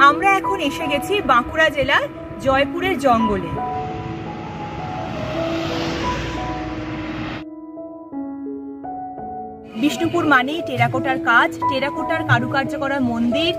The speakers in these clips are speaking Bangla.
আমরা এখন এসে গেছি বাঁকুড়া জেলার জয়পুরের জঙ্গলে। বিষ্ণুপুর মানেই টেরাকোটার কাজ, টেরাকোটার কারুকার্য করা মন্দির।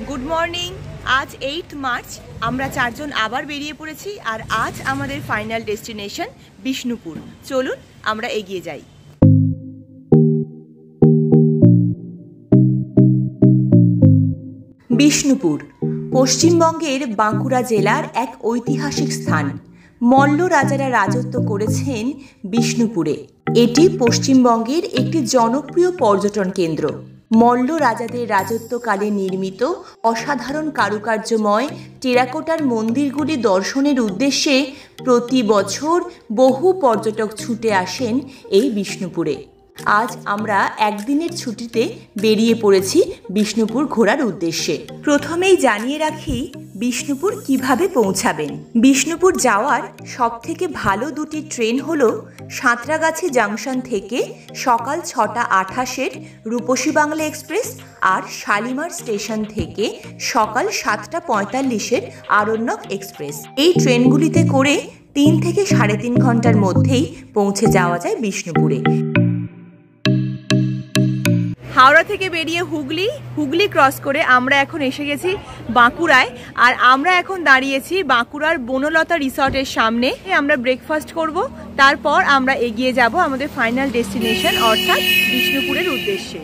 Good morning. আজ 8 মার্চ আমরা চারজন আবার বেরিয়ে পড়েছি, আর আজ আমাদের ফাইনাল ডেস্টিনেশন বিষ্ণুপুর। চলুন আমরা এগিয়ে যাই। বিষ্ণুপুর পশ্চিমবঙ্গের বাঁকুড়া জেলার এক ঐতিহাসিক স্থান। মল্ল রাজারা রাজত্ব করেছেন বিষ্ণুপুরে। এটি পশ্চিমবঙ্গের একটি জনপ্রিয় পর্যটন কেন্দ্র। মল্ল রাজাদের রাজত্বকালে নির্মিত অসাধারণ কারুকার্যময় টেরাকোটার মন্দিরগুলি দর্শনের উদ্দেশ্যে প্রতি বছর বহু পর্যটক ছুটে আসেন এই বিষ্ণুপুরে। আজ আমরা একদিনের ছুটিতে বেরিয়ে পড়েছি বিষ্ণুপুর ঘোরার উদ্দেশ্যে। প্রথমেই জানিয়ে রাখি বিষ্ণুপুর কিভাবে পৌঁছাবেন। বিষ্ণুপুর যাওয়ার সবথেকে ভালো দুটি ট্রেন হলো সাঁতরাগাছি জাংশন থেকে সকাল 6:28 রূপসী বাংলা এক্সপ্রেস, আর শালিমার স্টেশন থেকে সকাল 7:45 আরণ্যক এক্সপ্রেস। এই ট্রেনগুলিতে করে 3 থেকে 3.5 ঘন্টার মধ্যেই পৌঁছে যাওয়া যায় বিষ্ণুপুরে। হাওড়া থেকে বেরিয়ে হুগলি ক্রস করে আমরা এখন এসে গেছি বাঁকুড়ায়, আর আমরা এখন দাঁড়িয়েছি বাঁকুড়ার বনলতা রিসর্টের সামনে। আমরা ব্রেকফাস্ট করব, তারপর আমরা এগিয়ে যাব আমাদের ফাইনাল ডেস্টিনেশন অর্থাৎ বিষ্ণুপুরের উদ্দেশ্যে।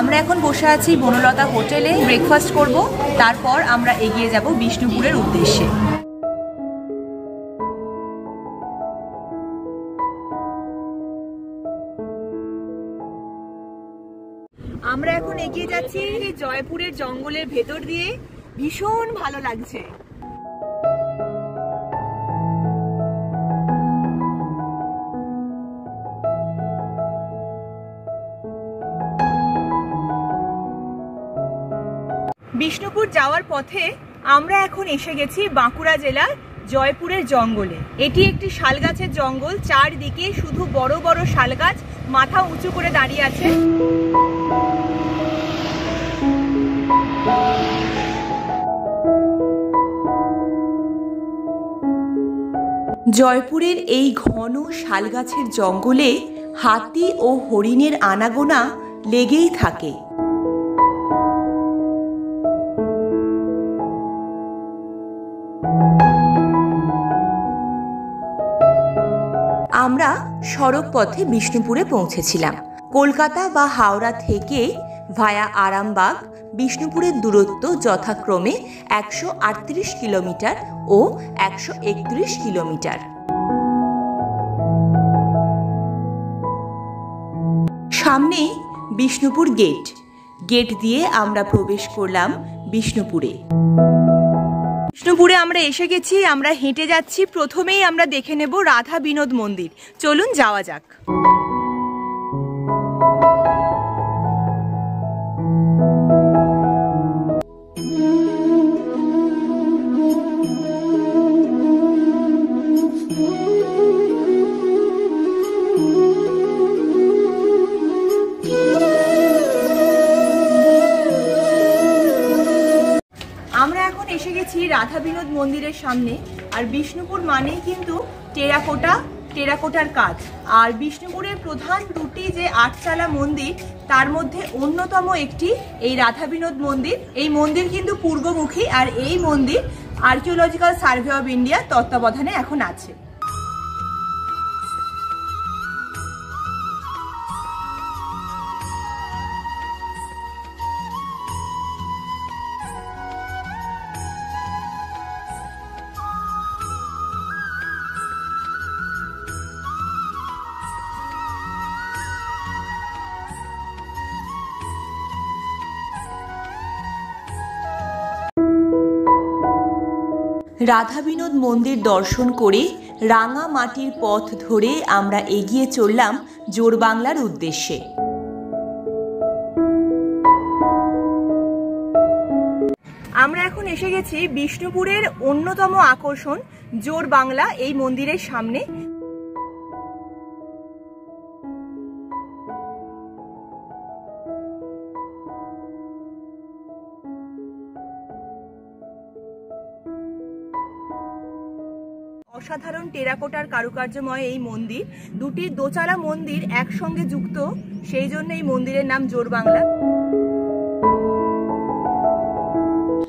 আমরা এখন বসে আছি বনলতা হোটেলে, ব্রেকফাস্ট করব, তারপর আমরা এগিয়ে যাব বিষ্ণুপুরের উদ্দেশ্যে। আমরা এখন এগিয়ে যাচ্ছি জয়পুরের জঙ্গলের ভেতর দিয়ে। ভীষণ ভালো লাগছে। বিষ্ণুপুর যাওয়ার পথে আমরা এখন এসে গেছি বাঁকুড়া জেলার জয়পুরের জঙ্গলে। এটি একটি শাল গাছের জঙ্গল, চারদিকে শুধু বড় বড় শাল গাছ মাথা উঁচু করে দাঁড়িয়ে আছে। জয়পুরের এই ঘন শাল গাছের জঙ্গলে হাতি ও হরিণের আনাগোনা লেগেই থাকে। আমরা সড়ক পথে বিষ্ণুপুরে পৌঁছেছিলাম। কলকাতা বা হাওড়া থেকে ভায়া আরামবাগ বিষ্ণুপুরের দূরত্ব যথাক্রমে 138 কিলোমিটার ও 131 কিলোমিটার। সামনেই বিষ্ণুপুর গেট দিয়ে আমরা প্রবেশ করলাম বিষ্ণুপুরে। বিষ্ণুপুরে আমরা এসে গেছি, আমরা হেঁটে যাচ্ছি। প্রথমেই আমরা দেখে নেব রাধা বিনোদ মন্দির। চলুন যাওয়া যাক। আমরা এখন এসে গেছি রাধা বিনোদ মন্দিরের সামনে। আর বিষ্ণুপুর মানেই কিন্তু টেরাকোটার কাজ। আর বিষ্ণুপুরের প্রধান দুটি যে 8 মন্দির, তার মধ্যে অন্যতম একটি এই রাধা বিনোদ মন্দির। এই মন্দির কিন্তু পূর্বমুখী, আর এই মন্দির আর্কিওলজিক্যাল সার্ভে অব ইন্ডিয়া তত্ত্বাবধানে এখন আছে। রাধা বিনোদ মন্দির দর্শন করে রাঙা মাটির পথ ধরে আমরা এগিয়ে চললাম জোড়বাংলার উদ্দেশ্যে। আমরা এখন এসে গেছি বিষ্ণুপুরের অন্যতম আকর্ষণ জোড়বাংলা এই মন্দিরের সামনে। অসাধারণ টেরাকোটার কারুকার্যময় এই মন্দির, দুটি দোচালা মন্দির একসঙ্গে যুক্ত, সেই জন্য এই মন্দিরের নাম জোড়বাংলা।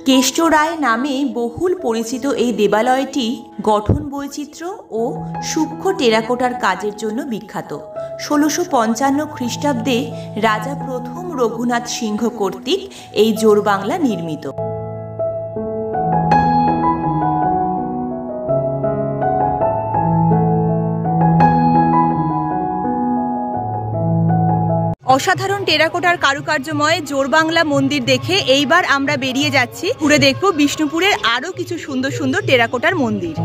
কেষ্ট রায় নামে বহুল পরিচিত এই দেবালয়টি গঠন বৈচিত্র্য ও সূক্ষ্ম টেরাকোটার কাজের জন্য বিখ্যাত। 1655 খ্রিস্টাব্দে রাজা প্রথম রঘুনাথ সিংহ কর্তৃক এই জোড়বাংলা নির্মিত। অসাধারণ টেরাকোটার কারুকার্যময় জোড়বাংলা মন্দির দেখে এইবার আমরা বেরিয়ে যাচ্ছি, ঘুরে দেখব বিষ্ণুপুরের আরো কিছু সুন্দর সুন্দর টেরাকোটার মন্দির।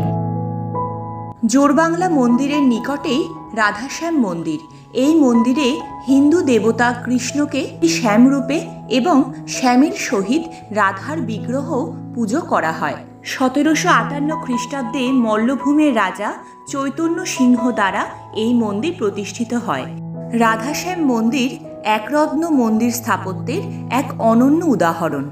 জোড়বাংলা মন্দিরের নিকটেই রাধাশ্যাম মন্দির। এই মন্দিরে হিন্দু দেবতা কৃষ্ণকে শ্যামরূপে এবং শ্যামের সহিত রাধার বিগ্রহ পুজো করা হয়। 1758 খ্রিস্টাব্দে মল্লভূমের রাজা চৈতন্য সিংহ দ্বারা এই মন্দির প্রতিষ্ঠিত হয়। রাধাশ্যাম মন্দির একরত্ন মন্দির স্থাপত্যের এক অনন্য উদাহরণ।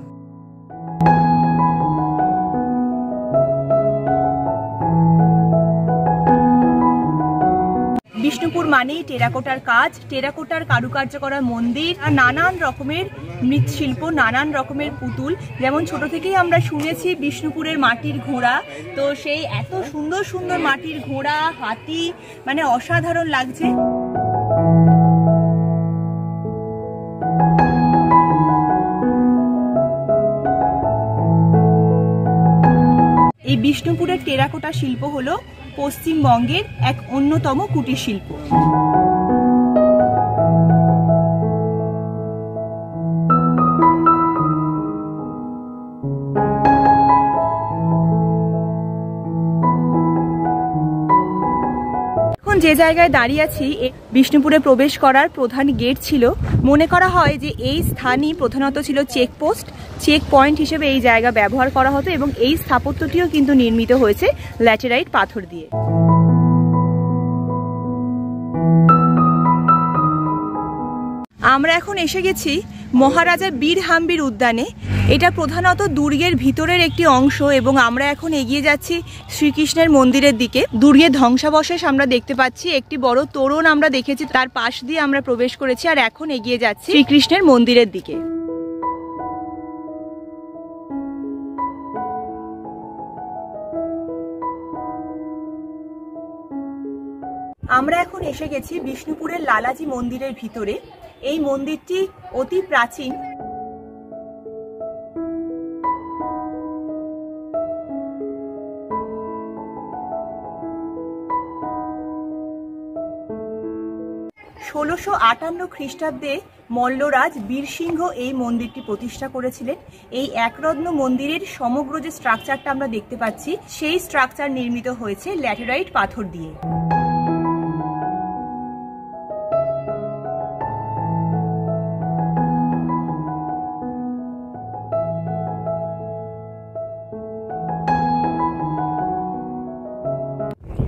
বিষ্ণুপুর মানেই টেরাকোটার কাজ, টেরাকোটার কারুকার্য করা মন্দির, আর নানান রকমের মৃৎশিল্প, নানান রকমের পুতুল। যেমন ছোট থেকেই আমরা শুনেছি বিষ্ণুপুরের মাটির ঘোড়া, তো সেই এত সুন্দর সুন্দর মাটির ঘোড়া, হাতি, মানে অসাধারণ লাগছে। এই বিষ্ণুপুরের টেরাকোটা শিল্প হলো পশ্চিমবঙ্গের এক অন্যতম কুটির শিল্প। যে জায়গায় দাঁড়িয়ে আছি বিষ্ণুপুরে প্রবেশ করার প্রধান গেট ছিল। মনে করা হয় যে এই স্থানই প্রধানত ছিল চেকপোস্ট, চেক পয়েন্ট হিসেবে এই জায়গা ব্যবহার করা হতো এবং এই স্থাপত্যটিও কিন্তু নির্মিত হয়েছে ল্যাটেরাইট পাথর দিয়ে। আমরা এখন এসে গেছি মহারাজা বীর হাম্বির উদ্যানে। এটা প্রধানত দুর্গের ভিতরের একটি অংশ এবং আমরা এখন এগিয়ে যাচ্ছি শ্রীকৃষ্ণের মন্দিরের দিকে। দুর্গের ধ্বংসাবশেষ আমরা দেখতে পাচ্ছি, একটি বড় তোরণ আমরা দেখেছি, তার পাশ দিয়ে আমরা প্রবেশ করেছি আর এখন এগিয়ে যাচ্ছি শ্রীকৃষ্ণের মন্দিরের দিকে। আমরা এখন এসে গেছি বিষ্ণুপুরের লালাজি মন্দিরের ভিতরে। এই মন্দিরটি অতি প্রাচীন। ষোলোশো খ্রিস্টাব্দে মল্লরাজ বীরসিংহ এই মন্দিরটি প্রতিষ্ঠা করেছিলেন। এই একরত্ন মন্দিরের সমগ্র যে স্ট্রাকচারটা আমরা দেখতে পাচ্ছি, সেই স্ট্রাকচার নির্মিত হয়েছে ল্যাটেরাইট পাথর দিয়ে।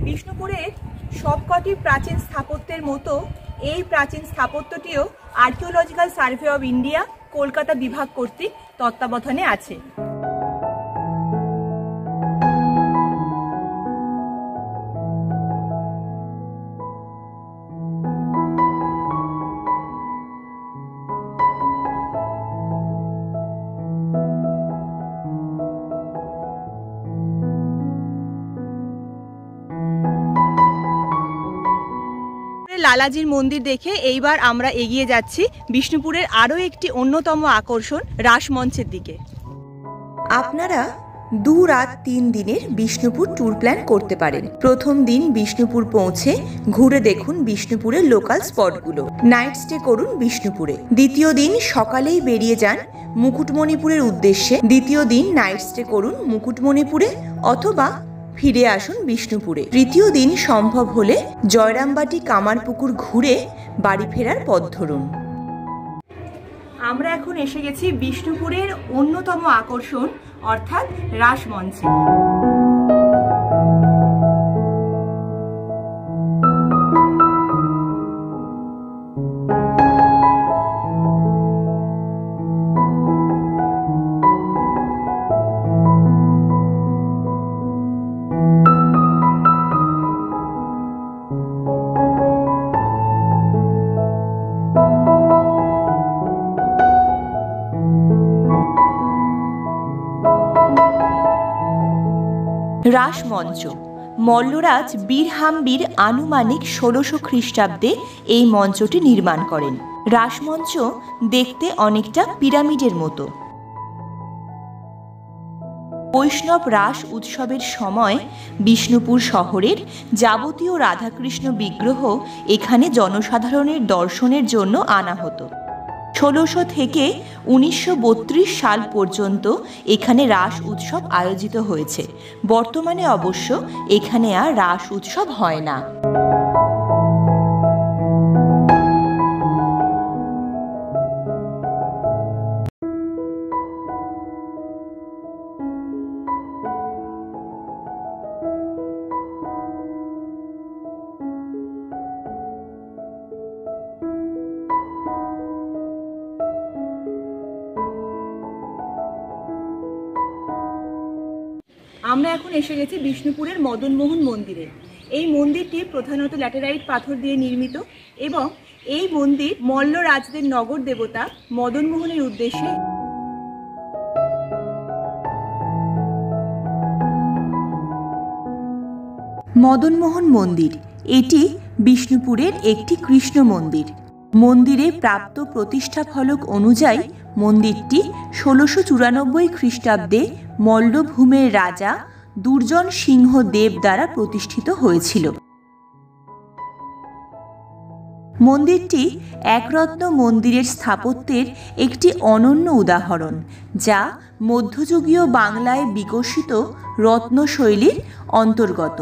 বিষ্ণুপুরের সবকটি প্রাচীন স্থাপত্যের মতো এই প্রাচীন স্থাপত্যটিও archaeological survey of India Kolkata বিভাগ কর্তৃক তত্ত্বাবধানে আছে। লালাজির মন্দির দেখে এইবার আমরা এগিয়ে যাচ্ছি বিষ্ণুপুরের আরও একটি অন্যতম আকর্ষণ রাসমঞ্চের দিকে। আপনারা 2 রাত 3 দিনের বিষ্ণুপুর ট্যুর প্ল্যান করতে পারেন। প্রথম দিন বিষ্ণুপুর পৌঁছে ঘুরে দেখুন বিষ্ণুপুরের লোকাল স্পটগুলো, নাইট স্টে করুন বিষ্ণুপুরে। দ্বিতীয় দিন সকালেই বেরিয়ে যান মুকুটমণিপুরের উদ্দেশ্যে, দ্বিতীয় দিন নাইট স্টে করুন মুকুটমণিপুরে অথবা ফিরে আসুন বিষ্ণুপুরে। তৃতীয় দিন সম্ভব হলে জয়রামবাটি কামারপুকুর ঘুরে বাড়ি ফেরার পথ ধরুন। আমরা এখন এসে গেছি বিষ্ণুপুরের অন্যতম আকর্ষণ অর্থাৎ রাসমঞ্চে। রাসমঞ্চ মল্লরাজ বীরহাম্বীর আনুমানিক ১৬০০ খ্রিস্টাব্দে এই মঞ্চটি নির্মাণ করেন। রাসমঞ্চ দেখতে অনেকটা পিরামিডের মতো। বৈষ্ণব রাস উৎসবের সময় বিষ্ণুপুর শহরের যাবতীয় রাধাকৃষ্ণ বিগ্রহ এখানে জনসাধারণের দর্শনের জন্য আনা হতো। ১৬০০ থেকে ১৯৩২ সাল পর্যন্ত এখানে রাস উৎসব আয়োজিত হয়েছে। বর্তমানে অবশ্য এখানে আর রাস উৎসব হয় না। আমরা এখন এসে গেছি বিষ্ণুপুরের মদনমোহন মন্দিরে। এই মন্দিরটি প্রধানত ল্যাটেরাইট পাথর দিয়ে নির্মিত এবং এই মন্দির মল্ল রাজদের নগর দেবতা মদনমোহনের উদ্দেশ্যে। মদনমোহন মন্দির এটি বিষ্ণুপুরের একটি কৃষ্ণ মন্দির। মন্দিরে প্রাপ্ত প্রতিষ্ঠা ফলক অনুযায়ী মন্দিরটি ১৬৯৪ খ্রিস্টাব্দে মল্লভূমের রাজা দুর্জন সিংহ দেব দ্বারা প্রতিষ্ঠিত হয়েছিল। মন্দিরটি একরত্ন মন্দিরের স্থাপত্যের একটি অনন্য উদাহরণ, যা মধ্যযুগীয় বাংলায় বিকশিত রত্নশৈলীর অন্তর্গত।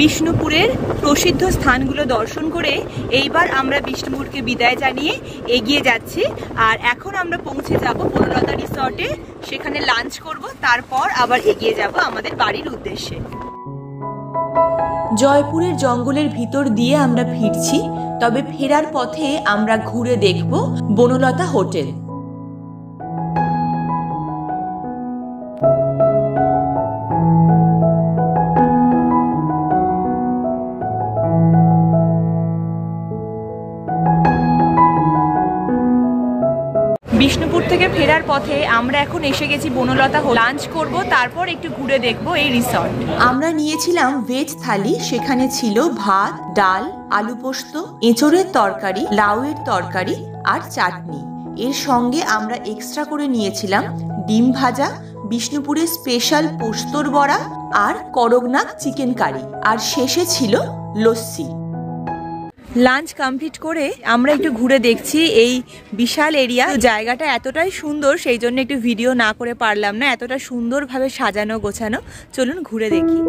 বিষ্ণুপুরের প্রসিদ্ধ স্থানগুলো দর্শন করে এইবার আমরা বিষ্ণুপুরকে বিদায় জানিয়ে এগিয়ে যাচ্ছি। আর এখন আমরা পৌঁছে যাব বনলতা রিসর্টে, সেখানে লাঞ্চ করব, তারপর আবার এগিয়ে যাব আমাদের বাড়ির উদ্দেশ্যে। জয়পুরের জঙ্গলের ভিতর দিয়ে আমরা ফিরছি, তবে ফেরার পথে আমরা ঘুরে দেখব বনলতা হোটেল। বিষ্ণুপুর থেকে ফেরার পথে আমরা এখন এসে গেছি বনলতা। লাঞ্চ করব, তারপর একটু ঘুরে দেখব এই রিসর্ট। আমরা নিয়েছিলাম ভেজ থালি, সেখানে ছিল ভাত, ডাল, আলু পোস্ত, এঁচড়ের তরকারি, লাউয়ের তরকারি আর চাটনি। এর সঙ্গে আমরা এক্সট্রা করে নিয়েছিলাম ডিম ভাজা, বিষ্ণুপুরের স্পেশাল পোস্তর বড়া আর করগনাথ চিকেন কারি, আর শেষে ছিল লস্যি। লাঞ্চ কমপ্লিট করে আমরা একটু ঘুরে দেখছি এই বিশাল এরিয়া। জায়গাটা এতটাই সুন্দর, সেই জন্য একটু ভিডিও না করে পারলাম না, এতটা সুন্দরভাবে সাজানো গোছানো। চলুন ঘুরে দেখি।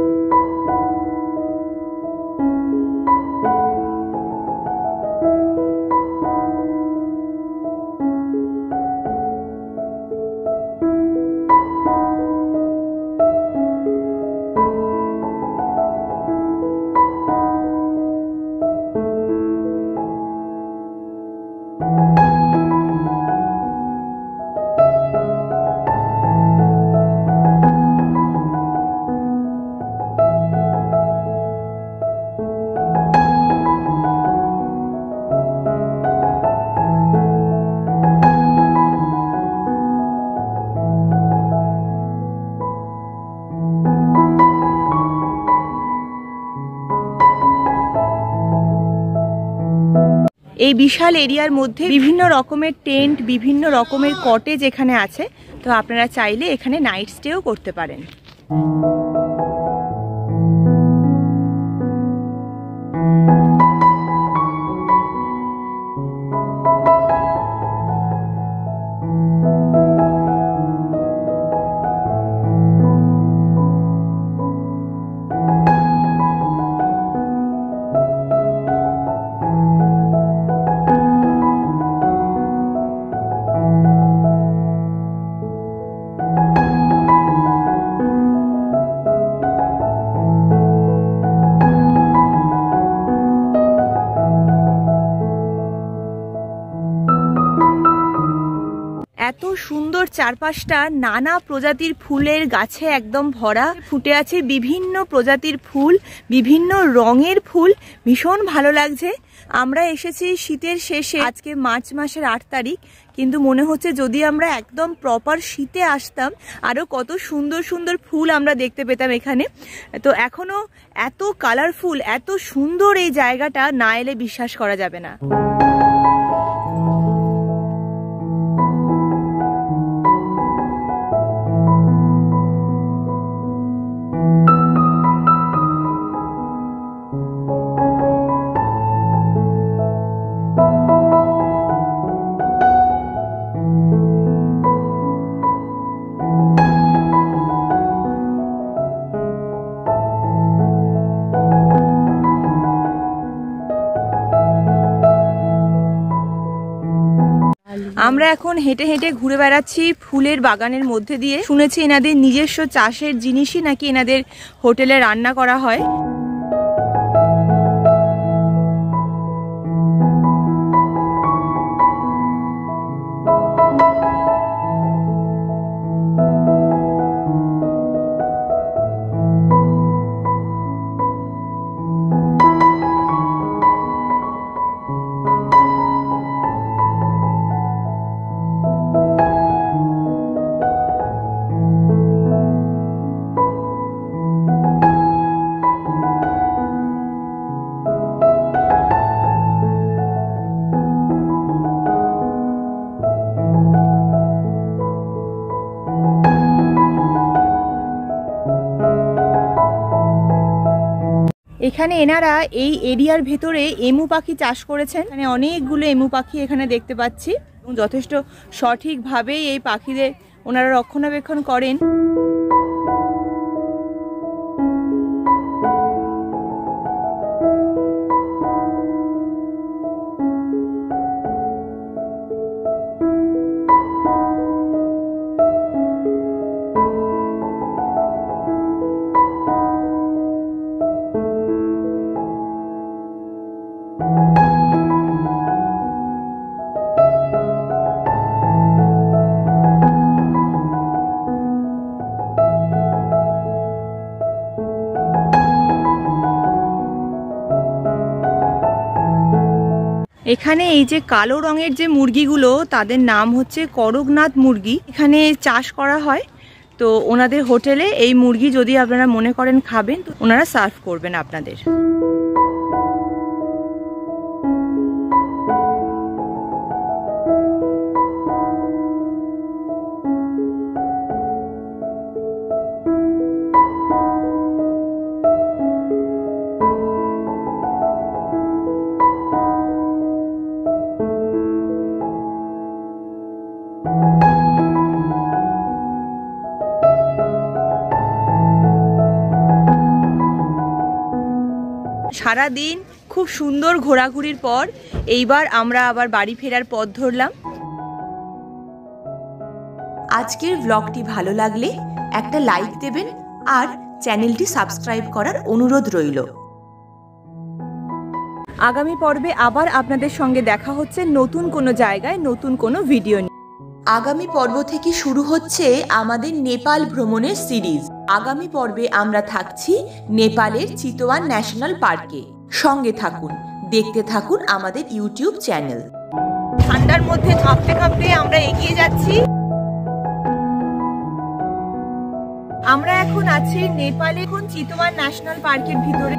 এই বিশাল এরিয়ার মধ্যে বিভিন্ন রকমের টেন্ট, বিভিন্ন রকমের কটেজ এখানে আছে। তো আপনারা চাইলে এখানে নাইট স্টেও করতে পারেন। এত সুন্দর চারপাশটা নানা প্রজাতির ফুলের গাছে একদম ভরা, ফুটে আছে বিভিন্ন প্রজাতির ফুল, বিভিন্ন রঙের ফুল, ভীষণ ভালো লাগছে। আমরা এসেছি শীতের শেষে, আজকে মার্চ মাসের 8 তারিখ, কিন্তু মনে হচ্ছে যদি আমরা একদম প্রপার শীতে আসতাম আরো কত সুন্দর সুন্দর ফুল আমরা দেখতে পেতাম এখানে। তো এখনো এত কালারফুল, এত সুন্দর এই জায়গাটা, না এলে বিশ্বাস করা যাবে না। আমরা এখন হেঁটে হেঁটে ঘুরে বেড়াচ্ছি ফুলের বাগানের মধ্যে দিয়ে। শুনেছি এনাদের নিজস্ব চাষের জিনিসই নাকি এনাদের হোটেলে রান্না করা হয়। এখানে এনারা এই এরিয়ার ভেতরে এমু পাখি চাষ করেছেন। মানে অনেকগুলো এমু পাখি এখানে দেখতে পাচ্ছি এবং যথেষ্ট সঠিকভাবেই এই পাখিদের ওনারা রক্ষণাবেক্ষণ করেন। এখানে এই যে কালো রঙের যে মুরগিগুলো, তাদের নাম হচ্ছে করকনাথ মুরগি। এখানে চাষ করা হয়। তো ওনাদের হোটেলে এই মুরগি যদি আপনারা মনে করেন খাবেন, তো ওনারা সার্ভ করবেন আপনাদের। সারাদিন খুব সুন্দর ঘোরাঘুরির পর এইবার আমরা আবার বাড়ি ফেরার পথ ধরলাম। আজকের ব্লগটি ভালো লাগলে একটা লাইক দেবেন আর চ্যানেলটি সাবস্ক্রাইব করার অনুরোধ রইল। আগামী পর্বে আবার আপনাদের সঙ্গে দেখা হচ্ছে নতুন কোনো জায়গায়, নতুন কোনো ভিডিও নিয়ে। আগামী পর্ব থেকে শুরু হচ্ছে আমাদের নেপাল ভ্রমণের সিরিজ। আগামী পর্বে আমরা থাকছি নেপালের চিতওয়ান ন্যাশনাল পার্কে। সঙ্গে থাকুন, দেখতে থাকুন আমাদের ইউটিউব চ্যানেল। ঠান্ডার মধ্যে কাঁপতে কাঁপতে আমরা এগিয়ে যাচ্ছি। আমরা এখন আছি নেপালে, চিতওয়ান ন্যাশনাল পার্কের ভিতরে।